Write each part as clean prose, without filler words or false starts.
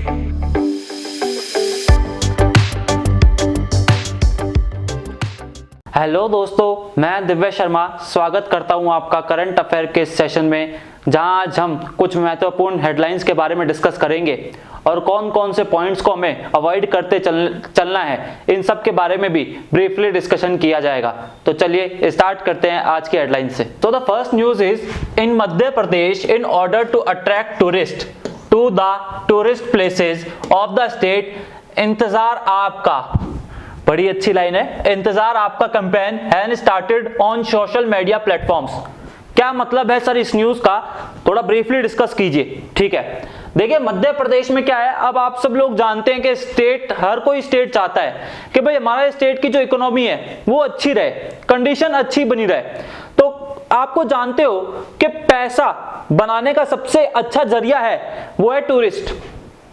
Hello दोस्तों, मैं दिव्य शर्मा स्वागत करता हूं आपका करंट अफेयर के सेशन में, जहां आज हम कुछ महत्वपूर्ण हेडलाइंस के बारे में डिस्कस करेंगे और कौन कौन से पॉइंट्स को हमें अवॉइड करते चलना है, इन सब के बारे में भी ब्रीफली डिस्कशन किया जाएगा। तो चलिए स्टार्ट करते हैं आज की हेडलाइन से। तो the first news is, in Madhya Pradesh, in order to attract tourist to the tourist places of the state, इंतजार आपका, बड़ी अच्छी लाइन है, इंतजार आपका campaign has started on social media platforms. क्या मतलब है सर इस न्यूज का, थोड़ा ब्रीफली डिस्कस कीजिए। ठीक है, देखिए मध्य प्रदेश में क्या है, अब आप सब लोग जानते हैं कि स्टेट, हर कोई स्टेट चाहता है कि भाई हमारे स्टेट की जो इकोनॉमी है वो अच्छी रहे, कंडीशन अच्छी बनी रहे। तो आपको जानते हो कि पैसा बनाने का सबसे अच्छा जरिया है वो है टूरिस्ट,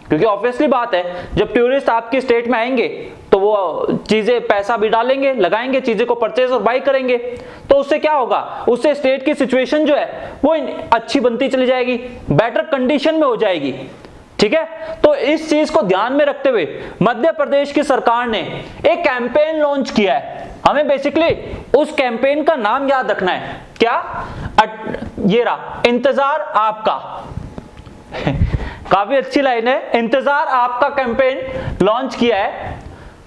क्योंकि ऑब्वियसली बात है जब टूरिस्ट आपकी स्टेट में आएंगे तो वो चीजें, पैसा भी डालेंगे, लगाएंगे, चीजें को परचेज और बाई करेंगे, तो उससे क्या होगा, उससे स्टेट की सिचुएशन जो है वो अच्छी बनती चली जाएगी, बेटर कंडीशन में हो जाएगी। ठीक है, तो इस चीज को ध्यान में रखते हुए मध्य प्रदेश की सरकार ने एक कैंपेन लॉन्च किया है। हमें बेसिकली उस कैंपेन का नाम याद रखना है, क्या, ये रहा, इंतजार आपका। काफी अच्छी लाइन है, इंतजार आपका कैंपेन लॉन्च किया है।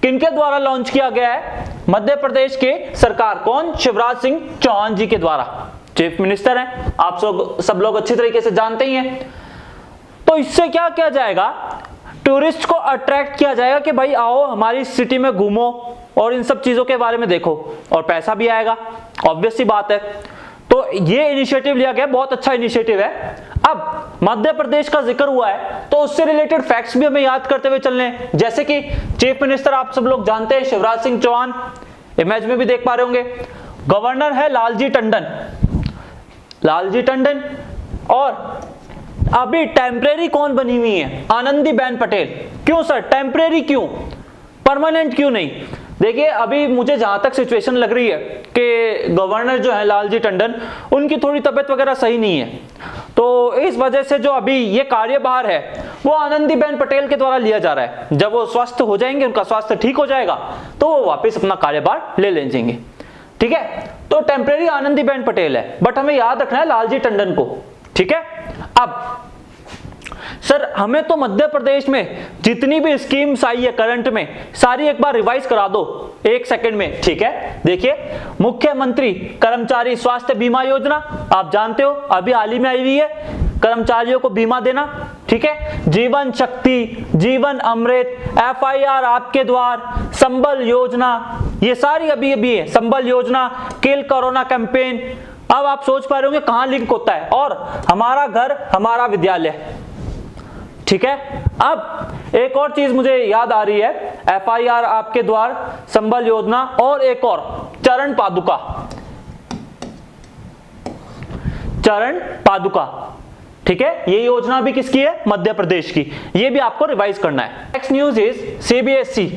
किनके द्वारा लॉन्च किया गया है? मध्य प्रदेश के सरकार, कौन, शिवराज सिंह चौहान जी के द्वारा, चीफ मिनिस्टर हैं, आप सब लोग अच्छी तरीके से जानते ही हैं। तो इससे क्या किया जाएगा, टूरिस्ट को अट्रैक्ट किया जाएगा कि भाई आओ हमारी सिटी में घूमो और इन सब चीजों के बारे में देखो, और पैसा भी आएगा, ऑब्वियस सी बात है। तो ये इनिशिएटिव लिया गया, बहुत अच्छा इनिशिएटिव है। अब मध्य प्रदेश का जिक्र हुआ है तो उससे रिलेटेड फैक्ट्स भी हमें याद करते हुए चलने हैं, जैसे कि चीफ मिनिस्टर आप सब लोग जानते हैं शिवराज सिंह चौहान, इमेज में भी देख पा रहे होंगे। गवर्नर है लालजी टंडन, और अभी टेम्परेरी कौन बनी हुई है, आनंदीबेन पटेल। क्यों सर टेम्परेरी, क्यों, परमानेंट क्यों नहीं? देखिए अभी मुझे जहां तक सिचुएशन लग रही है कि गवर्नर जो है लालजी टंडन, उनकी थोड़ी तबीयत वगैरह सही नहीं है, तो इस वजह से जो अभी ये कार्यभार है वो आनंदीबेन पटेल के द्वारा लिया जा रहा है। जब वो स्वस्थ हो जाएंगे, उनका स्वास्थ्य ठीक हो जाएगा, तो वो वापस अपना कार्यभार ले लेंगे। ठीक है, तो टेम्परेरी आनंदीबेन पटेल है, बट हमें याद रखना है लालजी टंडन को। ठीक है, अब सर हमें तो मध्य प्रदेश में जितनी भी स्कीम्स आई है करंट में, सारी एक बार रिवाइज करा दो एक सेकंड में। ठीक है, देखिए मुख्यमंत्री कर्मचारी स्वास्थ्य बीमा योजना, आप जानते हो अभी हाल ही में आई हुई है, कर्मचारियों को बीमा देना। ठीक है, जीवन शक्ति, जीवन अमृत, FIR आपके द्वार, संबल योजना, ये सारी अभी है, संबल योजना, किल कोरोना कैंपेन। अब आप सोच पा रहे होंगे कहां लिंक होता है, और हमारा घर हमारा विद्यालय। ठीक है, अब एक और चीज मुझे याद आ रही है, FIR आपके द्वार, संबल योजना, और एक और चरण पादुका। ठीक है, ये योजना भी किसकी है, मध्य प्रदेश की, ये भी आपको रिवाइज करना है। Next news is CBSE।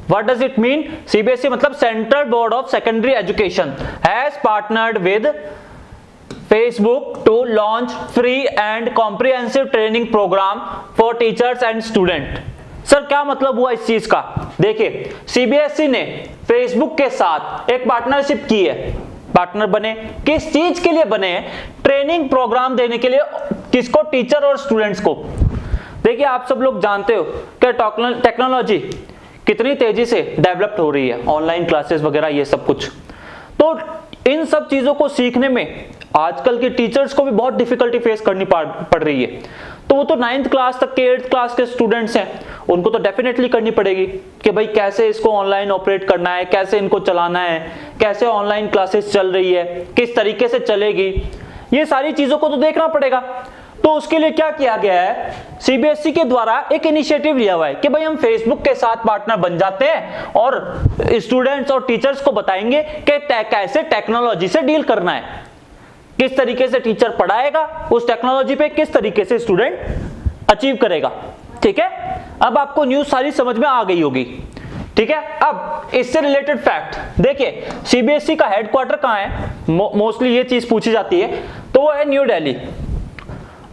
What does it mean? CBSE मतलब central board of secondary education has partnered with Facebook to launch free and comprehensive training program for teachers and student। Sir क्या मतलब हुआ इस चीज का? देखिए CBSE ने Facebook के साथ एक पार्टनरशिप की है, पार्टनर बने, किस चीज के लिए बने हैं, ट्रेनिंग प्रोग्राम देने के लिए, किसको, टीचर और स्टूडेंट्स को। देखिए आप सब लोग जानते हो कि टेक्नोलॉजी कितनी तेजी से डेवलप्ड हो रही है, ऑनलाइन क्लासेस वगैरह ये सब कुछ, तो इन सब चीजों को सीखने में आजकल के टीचर्स को भी बहुत डिफिकल्टी फेस करनी पड़ रही है। तो वो तो 9th क्लास तक के, 8th क्लास के स्टूडेंट्स हैं, उनको तो डेफिनेटली करनी पड़ेगी कि भाई कैसे इसको ऑनलाइन ऑपरेट करना है, कैसे इनको चलाना है, कैसे ऑनलाइन क्लासेस चल रही है, किस तरीके से चलेगी, ये सारी चीजों को तो देखना पड़ेगा। तो उसके लिए क्या किया गया है, CBSE के द्वारा एक इनिशिएटिव लिया हुआ है कि भाई हम Facebook के साथ पार्टनर बन जाते हैं और स्टूडेंट्स और टीचर्स को बताएंगे कि कैसे टेक्नोलॉजी से डील करना है, किस तरीके से टीचर पढ़ाएगा, उस टेक्नोलॉजी पे किस तरीके से स्टूडेंट अचीव करेगा। ठीक है, अब आपको न्यूज सारी समझ में आ गई होगी। ठीक है, अब इससे रिलेटेड फैक्ट देखिए, CBSE का हेडक्वार्टर कहां है, मोस्टली ये चीज पूछी जाती है, तो वो है न्यू दिल्ली।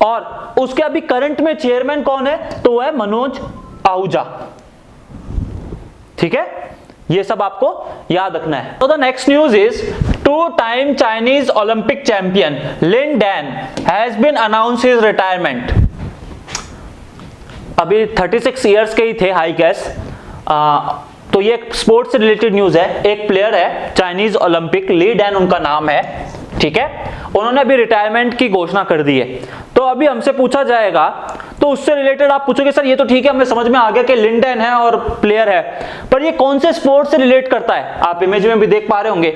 और उसके अभी करंट में चेयरमैन कौन है, तो वो है मनोज आहूजा। ठीक है, ये सब आपको याद रखना है। तो the next news is 2 time Chinese Olympic champion Lin Dan has been announce his retirement. अभी 36 इयर्स के ही थे आई गेस। तो ये स्पोर्ट्स से रिलेटेड न्यूज है। एक प्लेयर है चाइनीज ओलंपिक, ली डैन उनका नाम है। ठीक है, उन्होंने अभी रिटायरमेंट की घोषणा कर दी है। तो अभी हमसे पूछा जाएगा, तो उससे रिलेटेड आप पूछोगे सर ये तो ठीक है, हमें समझ में आ गया कि लिन डैन है और प्लेयर है, पर ये कौन से स्पोर्ट से रिलेट करता है? आप इमेज में भी देख पा रहे होंगे,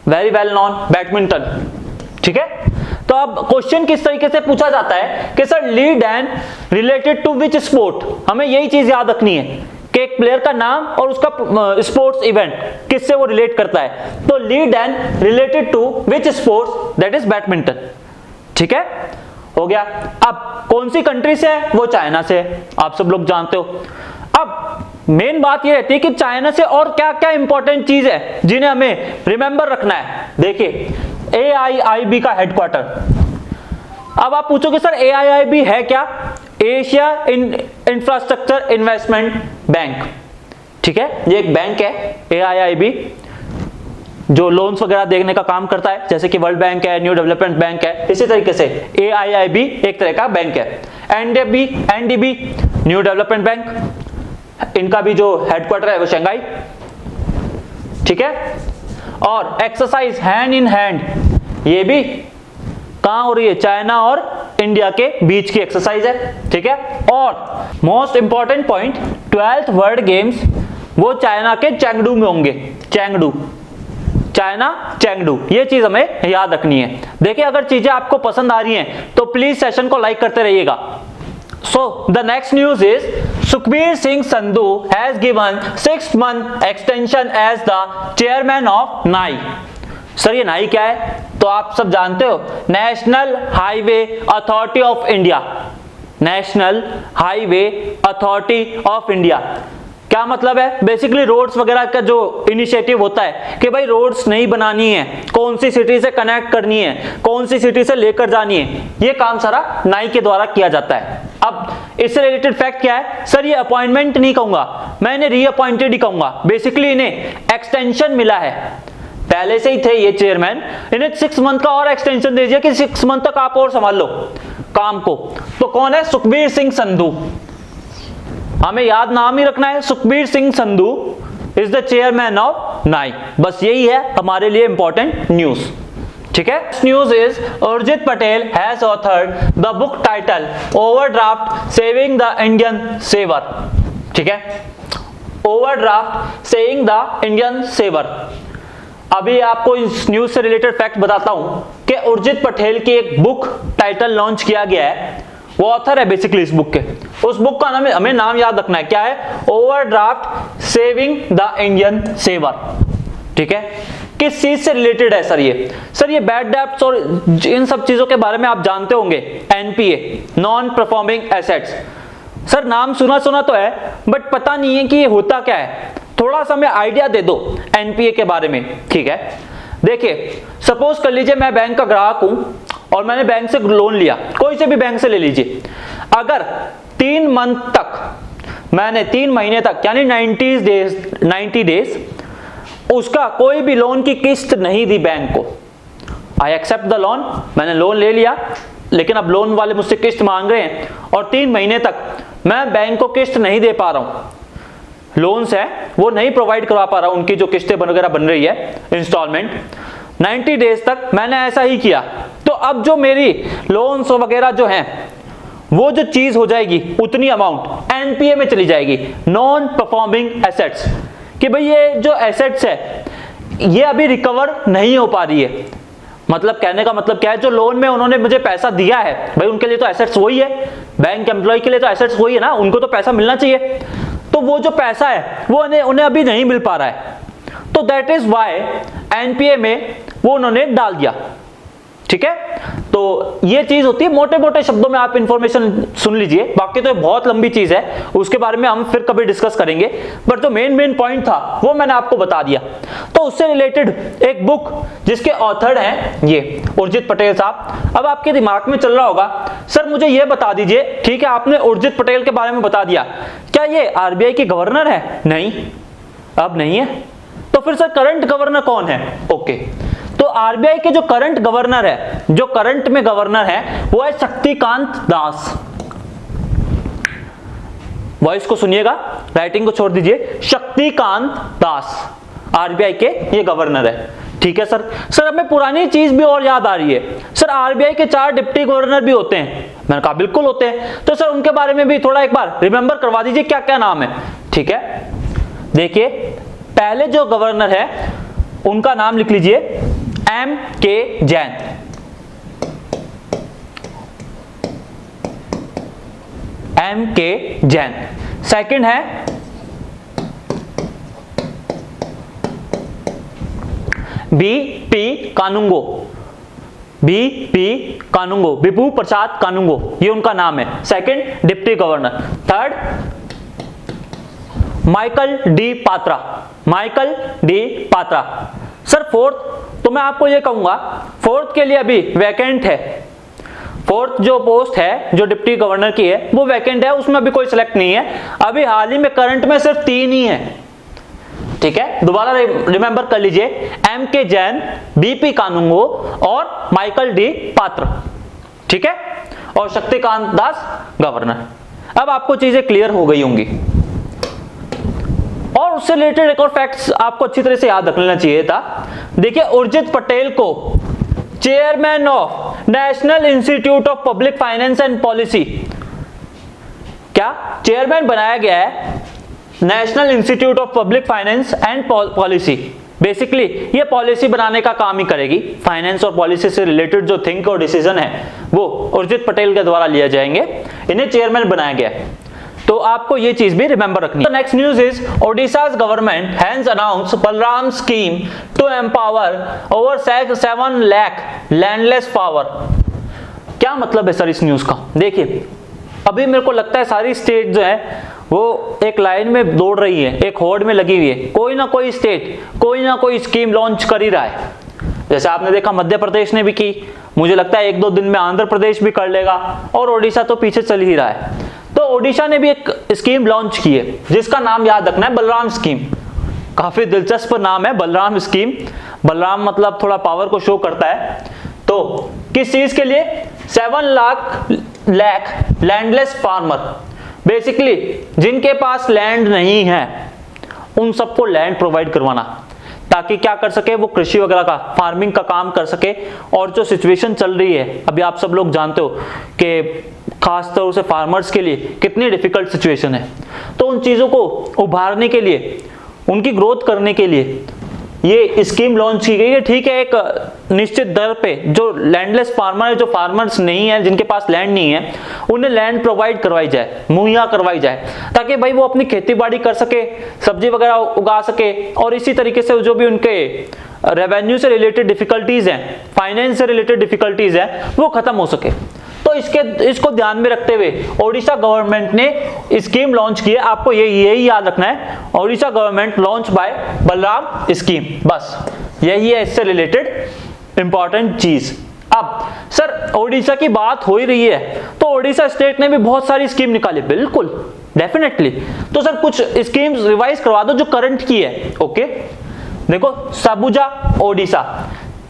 वेरी वेल नोन, बैडमिंटन। ठीक है, तो अब क्वेश्चन किस तरीके से पूछा जाता है कि sir Li Dan related to which sport? हमें यही चीज याद रखनी है कि एक प्लेयर का नाम और उसका स्पोर्ट्स इवेंट किससे वो रिलेट करता है। तो Li Dan related to which sports? That is badminton. ठीक है, हो गया। अब कौन सी कंट्री से है? वो चाइना से है, आप सब लोग जानते हो। अब मेन बात ये रहती है कि चाइना से और क्या क्या इंपॉर्टेंट चीज है जिन्हें हमें रिमेंबर रखना है। देखिए, AIIB का हेडक्वार्टर। अब आप पूछोगे सर AIIB है क्या? Asia infrastructure investment bank. ठीक है, ये एक बैंक है AIIB, जो लोन्स वगैरह देखने का काम करता है, जैसे कि वर्ल्ड बैंक है, न्यू डेवलपमेंट बैंक है। इसी तरीके से AIIB एक तरह का बैंक है। NDB न्यू डेवलपमेंट बैंक, इनका भी जो हेडक्वार्टर है वो शंघाई। ठीक है, और एक्सरसाइज हैंड इन हैंड, ये भी कहां हो रही है? चाइना और इंडिया के बीच की एक्सरसाइज है। ठीक है, और most important point, 12th world games वो चाइना के चेंगडू में होंगे। चेंगडू, चाइना चेंगडू, ये चीज हमें याद रखनी है। देखिए, अगर चीजें आपको पसंद आ रही हैं तो प्लीज सेशन को लाइक करते रहिएगा। So the next news is Sukhbir Singh Sandhu has given 6-month extension as the chairman of NAI। Sir ये नाई क्या है? तो आप सब जानते हो, national highway authority of India. National highway authority of India क्या मतलब है? बेसिकली रोड्स वगैरह का जो इनिशिएटिव होता है कि भाई रोड्स नहीं बनानी है, कौन सी सिटी से कनेक्ट करनी है, कौन सी सिटी से लेकर जानी है, ये काम सारा नाई के द्वारा किया जाता है। अब इससे रिलेटेड फैक्ट क्या है? सर ये अपॉइंटमेंट नहीं कहूंगा, मैं इन्हें रीअपॉइंटेड ही कहूंगा। बेसिकली इन्हें एक्सटेंशन मिला है, पहले से ही थे ये चेयरमैन, इन्हें 6 मंथ का और एक्सटेंशन दे दिया कि 6 मंथ तक आप और संभाल लो काम को। तो कौन है? सुखबीर सिंह संधू। हमें याद नाम ही रखना है, Sukhbir Singh Sandhu is the chairman of नाई। बस यही है हमारे लिए इंपॉर्टेंट न्यूज। ठीक है, news is Urjit Patel has authored the book title overdraft saving the Indian saver. ठीक है, overdraft saving the Indian saver. अभी आपको इस न्यूज से रिलेटेड फैक्ट बताता हूं कि उर्जित पटेल की एक बुक टाइटल लॉन्च किया गया है, वो ऑथर है बेसिकली इस बुक के। उस बुक का नाम हमें नाम याद रखना है, क्या है? Overdraft saving the Indian saver. ठीक है, किस चीज से रिलेटेड है सर ये? सर ये बैड डेब्ट्स और इन सब चीजों के बारे में आप जानते होंगे। NPA, non performing assets. Sir नाम सुना सुना तो है, बट पता नहीं है कि ये होता क्या है। थोड़ा सा हमें आइडिया दे दो NPA के बारे में। ठीक है, देखिए सपोज कर लीजिए मैं बैंक का ग्राहक हूं और मैंने बैंक से लोन लिया, कोई से भी बैंक से ले लीजिए। अगर 3 मंथ तक मैंने 3 महीने तक यानी 90 डेज उसका कोई भी लोन की किस्त नहीं दी बैंक को, आई एक्सेप्ट द लोन, मैंने लोन ले लिया, लेकिन अब लोन वाले मुझसे किस्त मांग रहे हैं और 3 महीने तक मैं बैंक को किस्त नहीं दे पा रहा हूं, लोन्स है वो नहीं प्रोवाइड करवा पा रहा हूं, उनकी जो किस्तें वगैरह बन रही है इंस्टॉलमेंट, 90 डेज तक मैंने ऐसा ही किया, तो अब जो मेरी लोन्स वगैरह जो हैं वो जो चीज हो जाएगी उतनी अमाउंट एनपीए में चली जाएगी, नॉन परफॉर्मिंग एसेट्स, कि भाई ये जो एसेट्स है ये अभी रिकवर नहीं हो पा रही है। मतलब कहने का मतलब क्या है, जो लोन में उन्होंने मुझे पैसा दिया है भाई उनके लिए तो एसेट्स वही है, बैंक एम्प्लॉय के लिए तो एसेट्स वही है ना, उनको तो पैसा मिलना चाहिए, तो वो जो पैसा है वो उन्हें अभी नहीं मिल पा रहा है, तो दैट इज वाई एनपीए में वो उन्होंने डाल दिया। ठीक है, तो ये चीज होती है, मोटे मोटे शब्दों में आप इंफॉर्मेशन सुन लीजिए, बाकी तो बहुत लंबी चीज है, उसके बारे में हम फिर कभी डिस्कस करेंगे, बट जो मेन पॉइंट था वो मैंने आपको बता दिया। तो उससे रिलेटेड एक बुक जिसके ऑथर हैं ये उर्जित पटेल साहब। अब आपके दिमाग में चल रहा होगा सर मुझे ये बता दीजिए, ठीक है आपने उर्जित पटेल के बारे में बता दिया, क्या ये आरबीआई के गवर्नर है? नहीं, अब नहीं है। तो फिर सर करंट गवर्नर कौन है? ओके, तो आरबीआई के जो करंट गवर्नर है, जो करंट में गवर्नर है वो है शक्तिकांत दास। वॉइस को सुनिएगा, राइटिंग को छोड़ दीजिए। शक्तिकांत दास आरबीआई के ये गवर्नर है, ठीक है सर। सर हमें पुरानी चीज भी और याद आ रही है, सर आरबीआई के 4 डिप्टी गवर्नर भी होते हैं। मैंने कहा बिल्कुल होते हैं, तो सर उनके बारे में भी थोड़ा एक बार रिमेंबर करवा दीजिए, क्या क्या नाम है, ठीक है। देखिए पहले जो गवर्नर है उनका नाम लिख लीजिए M.K. Jain. M.K. Jain. Second है B.P. कानुंगो। B.P. कानुंगो, विभू प्रसाद कानुंगो, ये उनका नाम है, second deputy governor. Third Michael D Patra. Michael D Patra. Sir fourth तो मैं आपको ये कहूंगा, फोर्थ के लिए अभी वैकेंट है। फोर्थ जो पोस्ट है जो डिप्टी गवर्नर की है वो वैकेंट है, उसमें अभी कोई सिलेक्ट नहीं है। अभी हाल ही में करंट में सिर्फ 3 ही है, ठीक है। दोबारा रिमेंबर कर लीजिए, M.K. जैन, B.P. कानुंगो और माइकल डी पात्र, ठीक है, और शक्तिकांत दास गवर्नर। अब आपको चीजें क्लियर हो गई होंगी। और उससे रिलेटेड एक और फैक्ट्स आपको अच्छी तरह से याद रख लेना चाहिए था। देखिए उर्जित पटेल को chairman of national institute of public finance and policy, क्या चेयरमैन बनाया गया है national institute of public finance and policy. Basically ये पॉलिसी बनाने का काम ही करेगी, फाइनेंस और पॉलिसी से रिलेटेड जो थिंक और डिसीजन है वो उर्जित पटेल के द्वारा लिया जाएंगे, इन्हें चेयरमैन बनाया गया है। तो आपको ये चीज भी रिमेंबर रखनी है। Next news is Odisha's government has announced Balram scheme to empower over 7 lakh landless farmer. क्या मतलब है सर इस न्यूज का? देखिए अभी मेरे को लगता है सारी स्टेट जो है वो एक लाइन में दौड़ रही है, एक होड़ में लगी हुई है, कोई ना कोई स्टेट कोई ना कोई स्कीम लॉन्च कर ही रहा है। जैसे आपने देखा मध्य प्रदेश ने भी की, मुझे लगता है 1-2 दिन में आंध्र प्रदेश भी कर लेगा, और ओडिशा तो पीछे चल ही रहा है। तो ओडिशा ने भी एक स्कीम लॉन्च की है जिसका नाम याद रखना है, बलराम स्कीम। काफी दिलचस्प नाम है बलराम स्कीम। बलराम मतलब थोड़ा पावर को शो करता है। तो किस चीज के लिए? 7 लाख लैंडलेस फार्मर, बेसिकली जिनके पास लैंड नहीं है उन सबको लैंड प्रोवाइड करवाना, ताकि क्या कर सके वो कृषि वगैरह का, फार्मिंग का काम कर सके। और जो सिचुएशन चल रही है अभी आप सब लोग जानते हो कि खास तौर से फार्मर्स के लिए कितनी डिफिकल्ट सिचुएशन है, तो उन चीजों को उभारने के लिए, उनकी ग्रोथ करने के लिए ये स्कीम लॉन्च की गई है। ठीक है, एक निश्चित दर पे जो लैंडलेस फार्मर है, जो फार्मर्स नहीं है, जिनके पास लैंड नहीं है, उन्हें लैंड प्रोवाइड करवाई जाए, मुहैया करवाई जाए, ताकि भाई वो अपनी खेती बाड़ी कर सके, सब्जी वगैरह उगा सके, और इसी तरीके से जो भी उनके रेवेन्यू से रिलेटेड डिफिकल्टीज हैं, फाइनेंस से रिलेटेड डिफिकल्टीज हैं, वो खत्म हो सके। तो इसको ध्यान में रखते हुए ओडिशा गवर्नमेंट ने स्कीम लॉन्च की है। आपको यही याद रखना है, Odisha government launch by Balram scheme, बस यही है इससे रिलेटेड इंपॉर्टेंट चीज। अब सर ओडिशा की बात हो ही रही है, तो ओडिशा स्टेट ने भी बहुत सारी स्कीम निकाली, बिल्कुल डेफिनेटली। तो सर कुछ स्कीम्स रिवाइज करवा दो जो करंट की है। ओके, देखो सबुजा ओडिशा।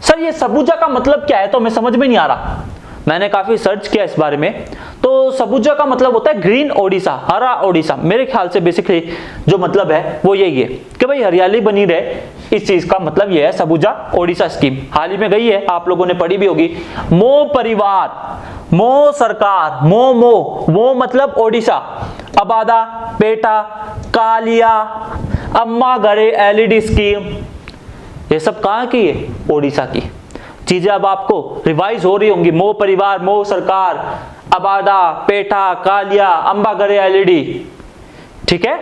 सर ये सबुजा का मतलब क्या है तो हमें समझ में नहीं आ रहा, मैंने काफी सर्च किया इस बारे में। तो सबुजा का मतलब होता है ग्रीन ओडिशा, हरा ओडिशा। मेरे ख्याल से बेसिकली जो मतलब है वो यही है कि भाई हरियाली बनी रहे, इस चीज का मतलब ये है सबुजा ओडिशा स्कीम। हाल ही में गई है, आप लोगों ने पढ़ी भी होगी। मो परिवार, मो सरकार, मो मतलब ओडिशा, अबादा, पेटा, कालिया, अम्मा घरे एलईडी स्कीम, ये सब कहाँ की है? ओडिशा की चीजें अब आपको रिवाइज हो रही होंगी। मो परिवार, मो सरकार, अबादा, पेठा, कालिया, अम्बा घरे एलईडी, ठीक है,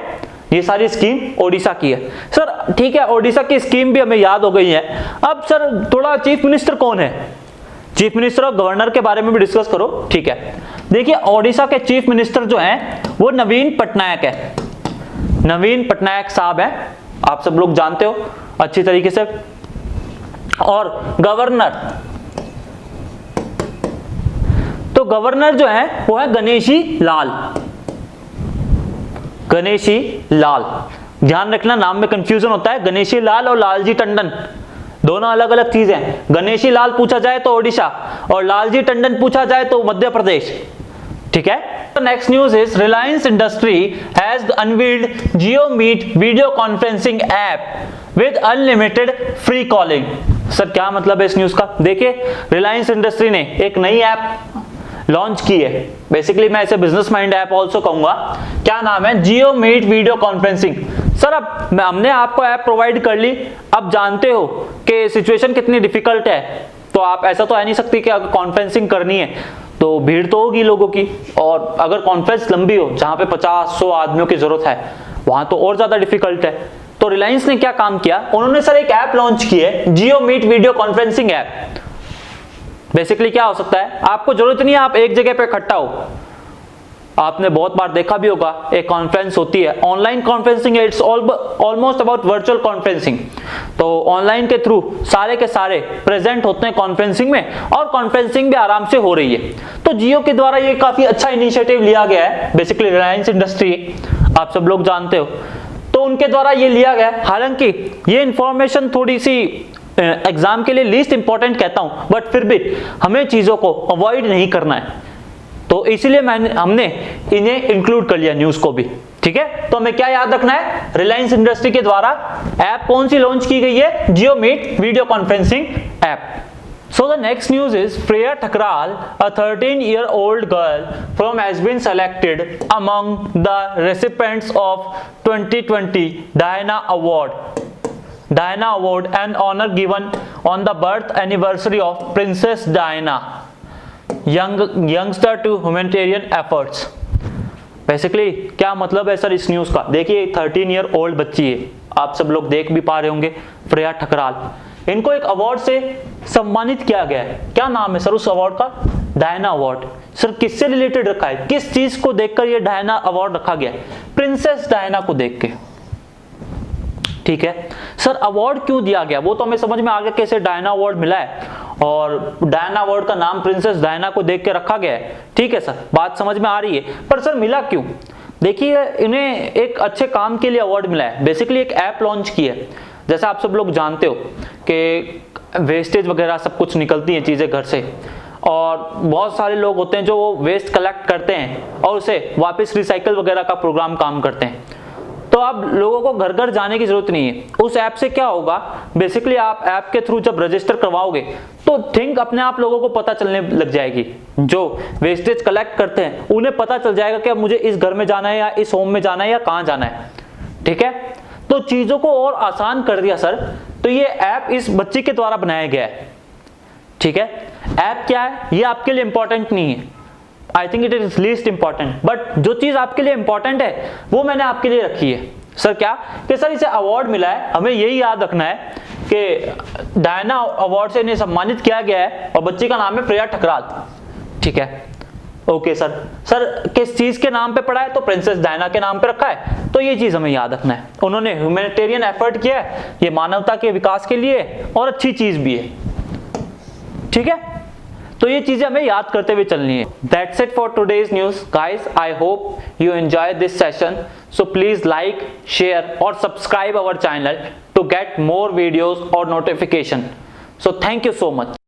ये सारी स्कीम ओडिशा की है। सर ठीक है, ओडिशा की स्कीम भी हमें याद हो गई है। अब सर थोड़ा चीफ मिनिस्टर कौन है? चीफ मिनिस्टर और गवर्नर के बारे में भी डिस्कस करो, ठीक है। देखिए ओडिशा के चीफ मिनिस्टर जो हैं वो नवीन पटनायक है, नवीन पटनायक साहब हैं, आप सब लोग जानते हो अच्छी तरीके से। और गवर्नर, तो गवर्नर जो है वो है गणेशी लाल, गणेशी लाल। ध्यान रखना नाम में कंफ्यूजन होता है, गणेशी लाल और लालजी टंडन दोनों अलग अलग चीजें हैं। गणेशी लाल पूछा जाए तो ओडिशा और लालजी टंडन पूछा जाए तो मध्य प्रदेश, ठीक है। Next news is Reliance industry has unveiled Jio meet video conferencing app with unlimited free calling. Sir क्या मतलब है इस न्यूज का? देखिए रिलायंस इंडस्ट्री ने एक नई ऐप लॉन्च की है, बेसिकली मैं इसे बिजनेस माइंड ऐप ऑल्सो कहूंगा। क्या नाम है? Jio meet video conferencing. Sir अब हमने आपको ऐप प्रोवाइड कर ली, अब जानते हो कि सिचुएशन कितनी डिफिकल्ट है, तो आप ऐसा तो है नहीं सकती कि अगर कॉन्फ्रेंसिंग करनी है तो भीड़ तो होगी लोगों की, और अगर कॉन्फ्रेंस लंबी हो जहां पे 50-100 आदमियों की जरूरत है वहां तो और ज्यादा डिफिकल्ट है। तो रिलायंस ने क्या काम किया, उन्होंने सर एक ऐप लॉन्च की है, Jio meet video conferencing app. Basically क्या हो सकता है, आपको जरूरत नहीं है आप एक जगह पे इकट्ठा हो। आपने बहुत बार देखा भी होगा एक कॉन्फ्रेंस होती है, ऑनलाइन कॉन्फ्रेंसिंग है, it's almost about virtual conferencing. तो ऑनलाइन के थ्रू सारे के सारे प्रेजेंट होते हैं कॉन्फ्रेंसिंग में, और कॉन्फ्रेंसिंग भी आराम से हो रही है। तो जियो के द्वारा ये काफी अच्छा इनिशिएटिव लिया गया है, बेसिकली रिलायंस इंडस्ट्री आप सब लोग जानते हो, तो उनके द्वारा ये लिया गया। हालांकि ये इंफॉर्मेशन थोड़ी सी एग्जाम के लिए लीस्ट इंपॉर्टेंट कहता हूं, बट फिर भी हमें चीजों को अवॉइड नहीं करना है, तो इसीलिए हमने इन्हें इंक्लूड कर लिया न्यूज को भी, ठीक है। तो हमें क्या याद रखना है, रिलायंस इंडस्ट्री के द्वारा ऐप कौन सी लॉन्च की गई है, Jio meet video conferencing app. So the next news is Priya Thakral, a 13-year-old girl from has been selected among the recipients of 2020 Diana Award. Diana Award, an honor given on the birth anniversary of Princess Diana, youngster to humanitarian efforts. Basically क्या मतलब है sir इस news का? देखिए 13-year-old बच्ची है, आप सब लोग देख भी पा रहे होंगे, प्रिया ठकराल, इनको एक अवार्ड से सम्मानित किया गया है। क्या नाम है सर उस अवार्ड का? Diana award. सर किससे रिलेटेड रखा है, किस चीज को देखकर ये डायना अवार्ड रखा गया है? प्रिंसेस डायना को देख के, ठीक है। सर अवार्ड क्यों दिया गया वो तो हमें समझ में आ गया, कैसे डायना अवार्ड मिला है, और डायना अवार्ड का नाम प्रिंसेस डायना को देख के रखा गया है, ठीक है सर, बात समझ में आ रही है। पर सर मिला क्यों? देखिए इन्हें एक अच्छे काम के लिए अवार्ड मिला है, बेसिकली एक ऐप लॉन्च की है। जैसे आप सब लोग जानते हो कि वेस्टेज वगैरह सब कुछ निकलती हैं चीजें घर से, और बहुत सारे लोग होते हैं जो वो वेस्ट कलेक्ट करते हैं और उसे वापस रिसाइकल वगैरह का प्रोग्राम काम करते हैं। तो अब लोगों को घर घर जाने की जरूरत नहीं है। उस ऐप से क्या होगा, बेसिकली आप ऐप के थ्रू जब रजिस्टर करवाओगे तो थिंक अपने आप लोगों को पता चलने लग जाएगी, जो वेस्टेज कलेक्ट करते हैं उन्हें पता चल जाएगा कि अब मुझे इस घर में जाना है या इस होम में जाना है या कहाँ जाना है, ठीक है। तो चीजों को और आसान कर दिया सर। तो ये ऐप इस बच्ची के द्वारा बनाया गया है, ठीक है। ऐप क्या है ये आपके लिए इंपॉर्टेंट नहीं है, I think it is least important, but जो चीज आपके लिए इंपॉर्टेंट है वो मैंने आपके लिए रखी है। सर क्या कि सर इसे अवार्ड मिला है, हमें यही याद रखना है कि डायना अवार्ड से इन्हें सम्मानित किया गया है और बच्ची का नाम है प्रिया ठकराल, ठीक है। ओके सर, सर किस चीज के नाम पे पड़ा है? तो प्रिंसेस डायना के नाम पे रखा है, तो ये चीज हमें याद रखना है। उन्होंने ह्यूमैनिटेरियन एफर्ट किया है, ये मानवता के विकास के लिए और अच्छी चीज भी है, ठीक है। तो ये चीजें हमें याद करते हुए चलनी है। That's it for today's news, guys. I hope you enjoyed this session. So please like, share or subscribe our channel to get more videos or notification. So thank you so much.